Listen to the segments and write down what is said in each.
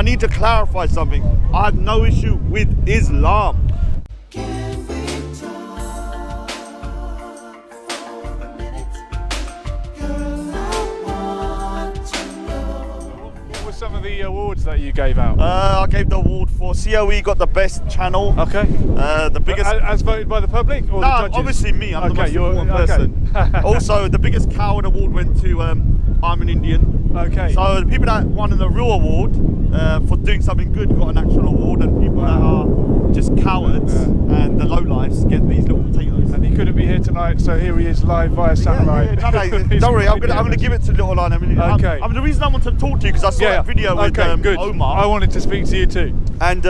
I need to clarify something. I have no issue with Islam. Some of the awards that you gave out? I gave the award for COE, got the best channel. Okay. The biggest. As voted by the public or no, the judges? Obviously me. I'm the most important person. Also, the biggest coward award went to I'm an Indian. Okay. So the people that won the real award for doing something good got an actual award, and people that are just cowards and the lowlifes get these little potatoes. And he couldn't be here tonight, so here he is live via satellite. No, don't worry, I'm gonna give it to Little Line. Okay. The reason I wanted to talk to you because I saw that video with Omar. I wanted to speak to you too. And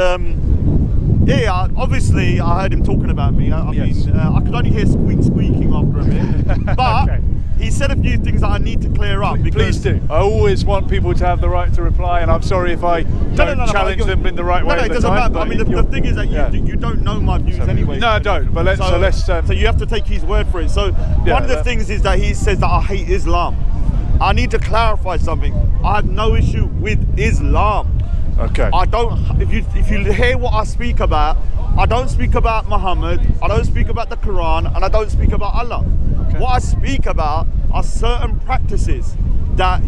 obviously I heard him talking about me. I mean, I could only hear squeaking after a bit. But okay. He said a few things that I need to clear up. Please do. I always want people to have the right to reply, and I'm sorry if I don't challenge them in the right way. No, it doesn't matter. I mean, the thing is that you don't know my views anyway. No, I don't. But so you have to take his word for it. So one of the things is that he says that I hate Islam. I need to clarify something. I have no issue with Islam. Okay. I don't. If you hear what I speak about, I don't speak about Muhammad. I don't speak about the Quran, and I don't speak about Allah. Okay. What I speak about are certain practices that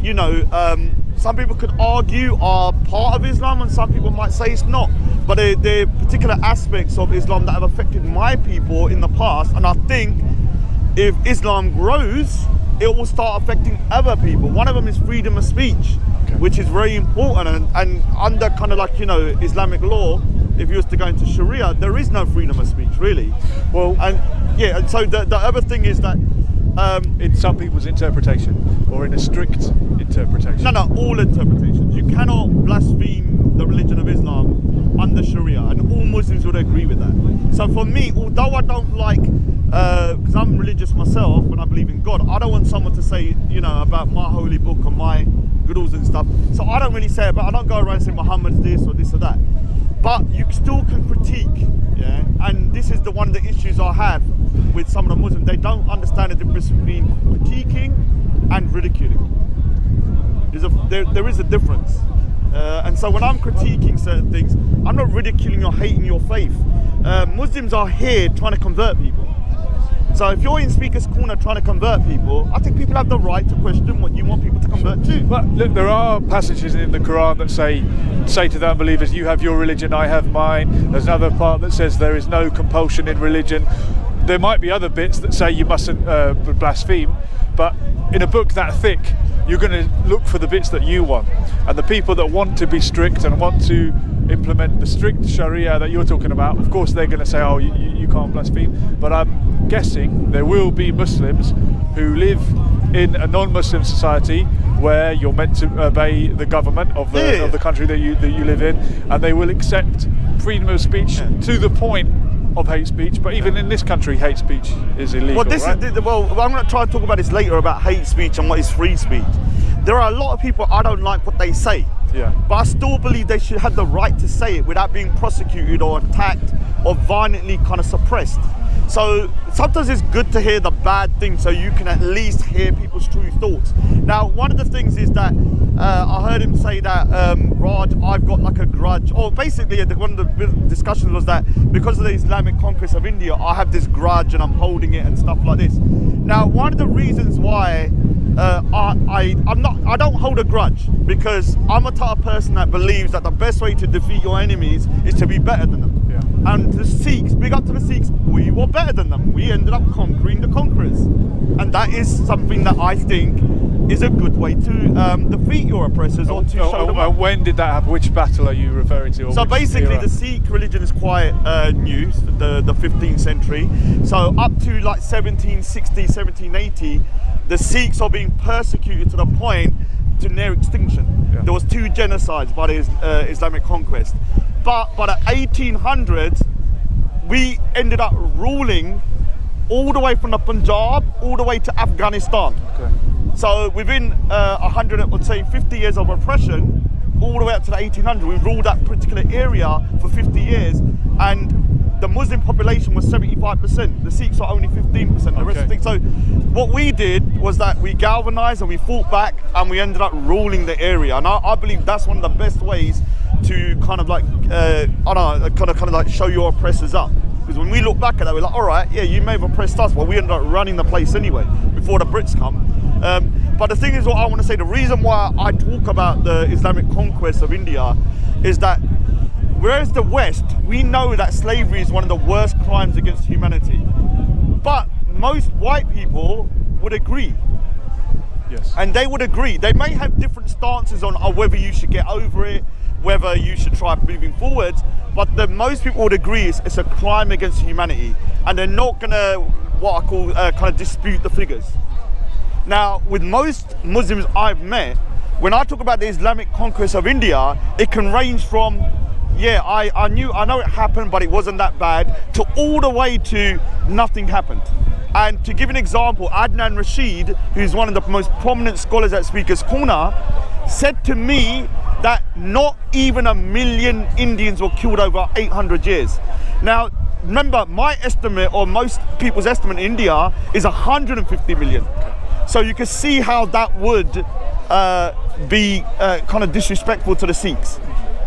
some people could argue are part of Islam, and some people might say it's not. But they're particular aspects of Islam that have affected my people in the past, and I think if Islam grows, it will start affecting other people. One of them is freedom of speech, which is very important, and under kind of like Islamic law, if you was to go into Sharia, there is no freedom of speech really. Well, and so the other thing is that in some people's interpretation, or in a strict interpretation. No, all interpretations. You cannot blaspheme the religion of Islam under Sharia, and all Muslims would agree with that. So for me, although I don't like, because I'm religious myself and I believe in God, I don't want someone to say, about my holy book or my gurus and stuff. So I don't really say it, but I don't go around saying Muhammad's this or this or that. But you still can critique, and this is one of the issues I have with some of the Muslims. They don't understand the difference between critiquing and ridiculing. There is a difference. And so when I'm critiquing certain things, I'm not ridiculing or hating your faith. Muslims are here trying to convert people. So if you're in Speaker's Corner trying to convert people, I think people have the right to question what you want people to convert to. But look, there are passages in the Quran that say to the unbelievers, you have your religion, I have mine. There's another part that says there is no compulsion in religion. There might be other bits that say you mustn't blaspheme, but in a book that thick, you're going to look for the bits that you want. And the people that want to be strict and want to implement the strict Sharia that you're talking about, of course they're going to say, oh, you can't blaspheme. But I'm guessing there will be Muslims who live in a non-Muslim society where you're meant to obey the government of the country that you live in, and they will accept freedom of speech to the point of hate speech. But even in this country, hate speech is illegal. Well, I'm going to try and talk about this later about hate speech and what is free speech. There are a lot of people, I don't like what they say. But I still believe they should have the right to say it without being prosecuted or attacked or violently kind of suppressed. So sometimes it's good to hear the bad things so you can at least hear people's true thoughts. Now, one of the things is that I heard him say that, Raj, I've got like a grudge. Or basically, one of the discussions was that because of the Islamic conquest of India, I have this grudge and I'm holding it and stuff like this. Now, one of the reasons why I don't hold a grudge, because I'm a type of person that believes that the best way to defeat your enemies is to be better than them. And the Sikhs, big up to the Sikhs, we were better than them. We ended up conquering the conquerors. And that is something that I think is a good way to defeat your oppressors or to show them up. When did that happen? Which battle are you referring to? So basically the Sikh religion is quite new, the 15th century. So up to like 1760, 1780, the Sikhs are being persecuted to the point to near extinction. There was 2 genocides by the Islamic conquest. But by the 1800s, we ended up ruling all the way from the Punjab all the way to Afghanistan. So within 50 years of oppression, all the way up to the 1800s, we ruled that particular area for 50 years. And the Muslim population was 75%. The Sikhs were only 15%. The rest of the thing. So what we did was that we galvanized and we fought back, and we ended up ruling the area. And I believe that's one of the best ways to kind of like, I don't know, kind of like show your oppressors up. Because when we look back at that, we're like, all right, yeah, you may have oppressed us, but we ended up running the place anyway before the Brits come. But the thing is, what I want to say, the reason why I talk about the Islamic conquest of India is that whereas the West, we know that slavery is one of the worst crimes against humanity. But most white people would agree. Yes. And they would agree. They may have different stances on whether you should get over it, whether you should try moving forward, but most people would agree it's a crime against humanity, and they're not gonna, what I call, kind of dispute the figures. Now, with most Muslims I've met, when I talk about the Islamic conquest of India, it can range from, yeah, I know it happened, but it wasn't that bad, to all the way to nothing happened. And to give an example, Adnan Rashid, who's one of the most prominent scholars at Speaker's Corner, said to me that not even 1 million Indians were killed over 800 years. Now, remember, my estimate, or most people's estimate in India, is 150 million. So you can see how that would be kind of disrespectful to the Sikhs.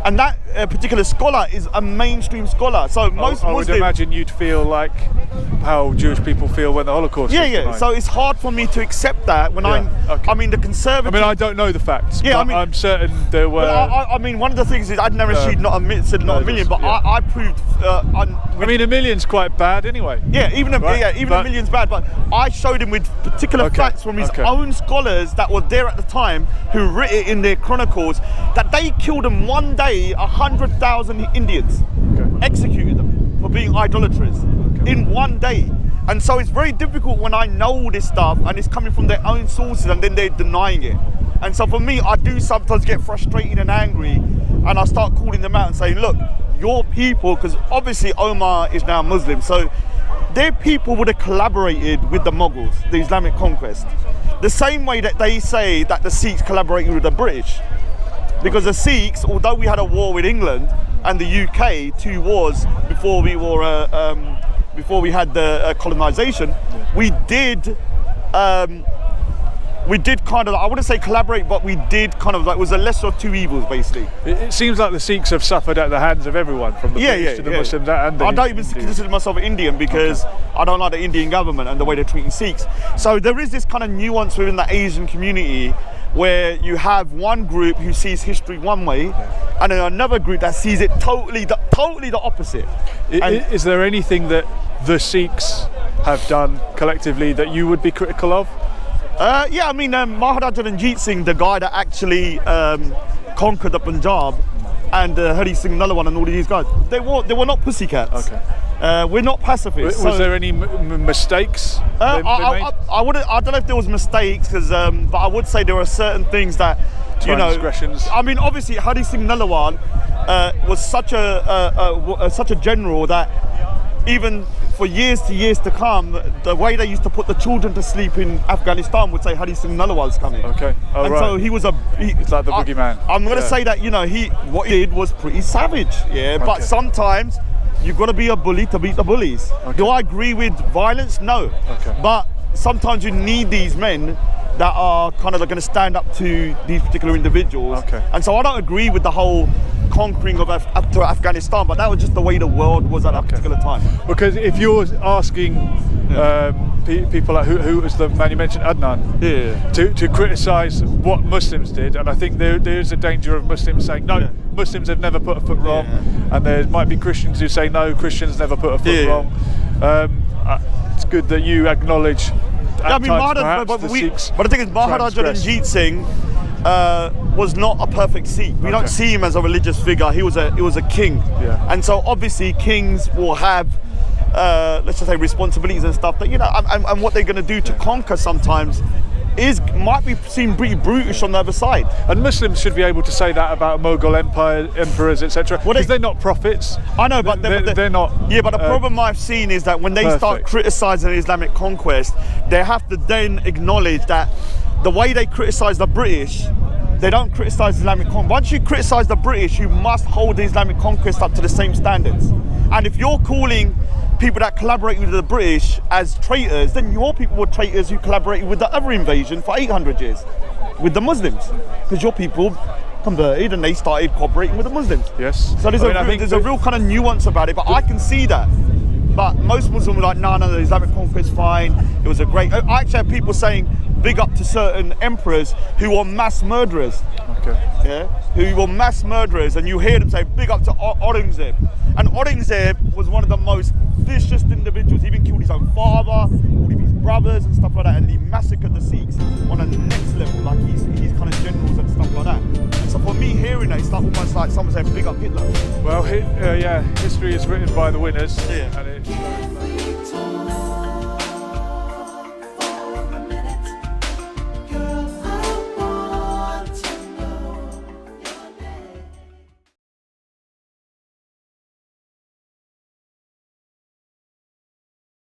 And that particular scholar is a mainstream scholar. So most I would Muslims, imagine you'd feel like how Jewish people feel when the Holocaust was denied. So it's hard for me to accept that when I mean, the conservative. I mean, I don't know the facts, Yeah, but I mean, I'm certain there were. I mean, one of the things is I'd never said not a million, but yeah. I proved. I mean, 1 million's quite bad anyway. Yeah, even a Right? a million's bad, but I showed him with particular facts from his own scholars that were there at the time, who wrote it in their chronicles, that they killed in one day 100,000 Indians, executed them for being idolaters in one day. And so it's very difficult when I know all this stuff and it's coming from their own sources and then they're denying it. And so for me, I do sometimes get frustrated and angry, and I start calling them out and saying, look, your people, because obviously Omar is now Muslim, so their people would have collaborated with the Mughals, the Islamic conquest, the same way that they say that the Sikhs collaborated with the British. Because the Sikhs, although we had a war with England and the UK, 2 wars before we were, before we had the colonisation, we did kind of, I wouldn't say collaborate, but we did kind of, like, it was a lesser of 2 evils, basically. It seems like the Sikhs have suffered at the hands of everyone, from the British to the Muslims and the I don't even Indians. consider myself an Indian because I don't like the Indian government and the way they're treating Sikhs. So there is this kind of nuance within the Asian community where you have one group who sees history one way and then another group that sees it totally the opposite. Is there anything that the Sikhs have done collectively that you would be critical of? Yeah, I mean, Maharaja Ranjit Singh, the guy that actually conquered the Punjab, and Hari Singh Nalwan and all these guys, they were not pussycats. We're not pacifists. Was there any mistakes they made? I don't know if there was mistakes, but I would say there were certain things that, transgressions. I mean, obviously Hari Singh Nalwan was such a general that even for years to come, the way they used to put the children to sleep in Afghanistan would say Hari Singh Nalwan's coming. So he was it's like the boogeyman. I'm going to say that what he did was pretty savage. But sometimes you've got to be a bully to beat the bullies. Do I agree with violence? No. But sometimes you need these men that are kind of going to stand up to these particular individuals. And so I don't agree with the whole conquering of Afghanistan, but that was just the way the world was at that particular time. Because if you're asking people like who was the man you mentioned, Adnan, to criticise what Muslims did, and I think there is a danger of Muslims saying no, Muslims have never put a foot wrong, and there might be Christians who say no, Christians never put a foot wrong. It's good that you acknowledge. But the thing is, Maharaja Ranjit Singh was not a perfect Sikh. We don't see him as a religious figure. He was a king, and so obviously kings will have, let's just say, responsibilities and stuff that and what they're going to do to conquer sometimes might seem pretty brutish on the other side. And Muslims should be able to say that about Mughal emperors, etc. Because they're not prophets. I know, but they're not. Yeah, but the problem I've seen is that when they start criticising the Islamic conquest, they have to then acknowledge that the way they criticise the British, they don't criticise Islamic conquest. Once you criticise the British, you must hold the Islamic conquest up to the same standards. And if you're calling people that collaborated with the British as traitors, then your people were traitors who collaborated with the other invasion for 800 years, with the Muslims, because your people converted and they started cooperating with the Muslims. Yes. So there's a real kind of nuance about it, but I can see that. But most Muslims were like, no, the Islamic conquest fine. It was a great. I actually have people saying big up to certain emperors who were mass murderers. Okay. Yeah, who were mass murderers, and you hear them say big up to Aurangzeb. And Aurangzeb was one of the most vicious individuals. He even killed his own father, all of his brothers and stuff like that, and he massacred the Sikhs on a next level, like he's kind of generals and stuff like that. And so for me hearing that, it's like almost like someone saying big up Hitler. Well, history is written by the winners, Yeah. and it